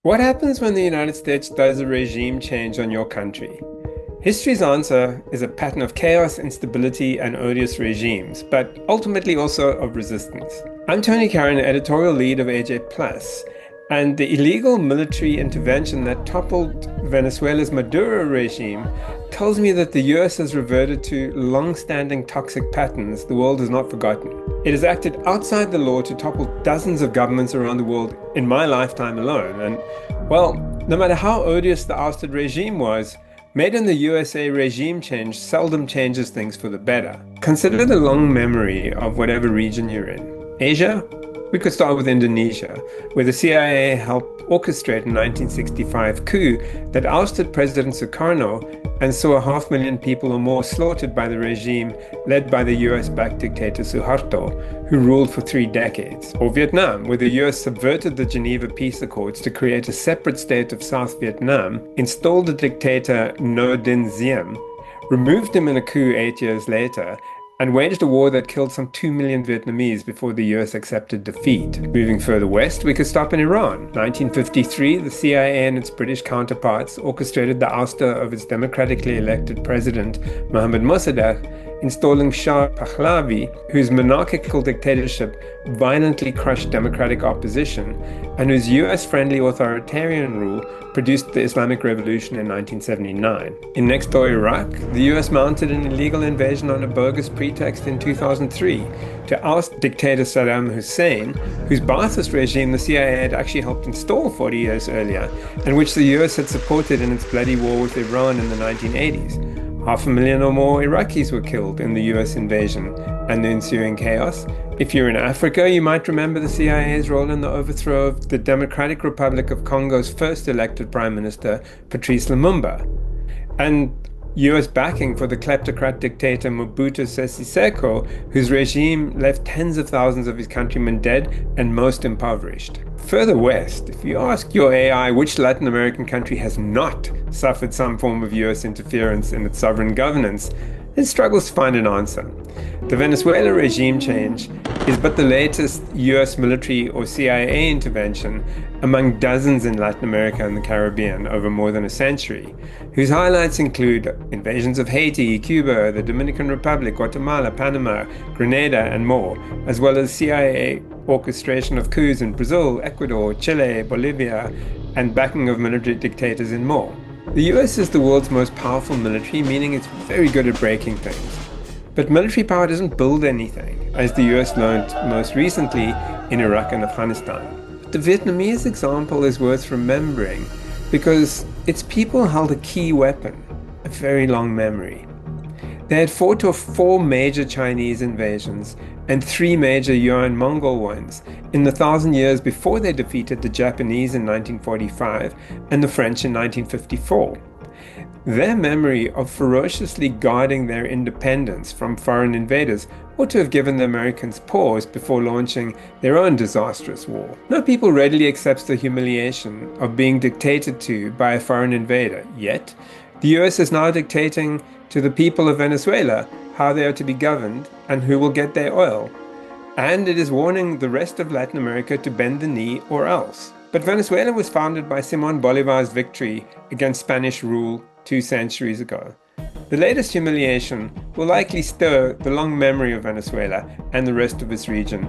What happens when the United States does a regime change on your country? History's answer is a pattern of chaos, instability, and odious regimes, but ultimately also of resistance. I'm Tony Karen, editorial lead of AJ Plus, and the illegal military intervention that toppled Venezuela's Maduro regime tells me that the US has reverted to long-standing toxic patterns the world has not forgotten. It has acted outside the law to topple dozens of governments around the world in my lifetime alone, and well, no matter how odious the ousted regime was, made in the USA regime change seldom changes things for the better. Consider the long memory of whatever region you're in. Asia? We could start with Indonesia, where the CIA helped orchestrate a 1965 coup that ousted President Sukarno and saw 500,000 people or more slaughtered by the regime led by the US-backed dictator Suharto, who ruled for 3 decades. Or Vietnam, where the US subverted the Geneva Peace Accords to create a separate state of South Vietnam, installed the dictator Ngo Dinh Diem, removed him in a coup 8 years later, and waged a war that killed some 2 million Vietnamese before the US accepted defeat. Moving further west, we could stop in Iran. 1953, the CIA and its British counterparts orchestrated the ouster of its democratically elected president, Mohammad Mossadegh, installing Shah Pahlavi, whose monarchical dictatorship violently crushed democratic opposition, and whose US-friendly authoritarian rule produced the Islamic Revolution in 1979. In next-door Iraq, the US mounted an illegal invasion on a bogus pretext in 2003 to oust dictator Saddam Hussein, whose Ba'athist regime the CIA had actually helped install 40 years earlier, and which the US had supported in its bloody war with Iran in the 1980s. 500,000 or more Iraqis were killed in the US invasion and the ensuing chaos. If you're in Africa, you might remember the CIA's role in the overthrow of the Democratic Republic of Congo's first elected Prime Minister, Patrice Lumumba, and US backing for the kleptocrat dictator Mobutu Sese Seko, whose regime left tens of thousands of his countrymen dead and most impoverished. Further west, if you ask your AI which Latin American country has not suffered some form of US interference in its sovereign governance, it struggles to find an answer. The Venezuela regime change is but the latest US military or CIA intervention among dozens in Latin America and the Caribbean over more than a century, whose highlights include invasions of Haiti, Cuba, the Dominican Republic, Guatemala, Panama, Grenada, and more, as well as CIA orchestration of coups in Brazil, Ecuador, Chile, Bolivia, and backing of military dictators in more. The US is the world's most powerful military, meaning it's very good at breaking things. But military power doesn't build anything, as the US learned most recently in Iraq and Afghanistan. But the Vietnamese example is worth remembering because its people held a key weapon, a very long memory. They had fought off 4 major Chinese invasions and 3 major Yuan-Mongol ones in the 1,000 years before they defeated the Japanese in 1945 and the French in 1954. Their memory of ferociously guarding their independence from foreign invaders ought to have given the Americans pause before launching their own disastrous war. No people readily accepts the humiliation of being dictated to by a foreign invader, yet the US is now dictating to the people of Venezuela how they are to be governed and who will get their oil. And it is warning the rest of Latin America to bend the knee or else. But Venezuela was founded by Simón Bolívar's victory against Spanish rule 2 centuries ago. The latest humiliation will likely stir the long memory of Venezuela and the rest of its region.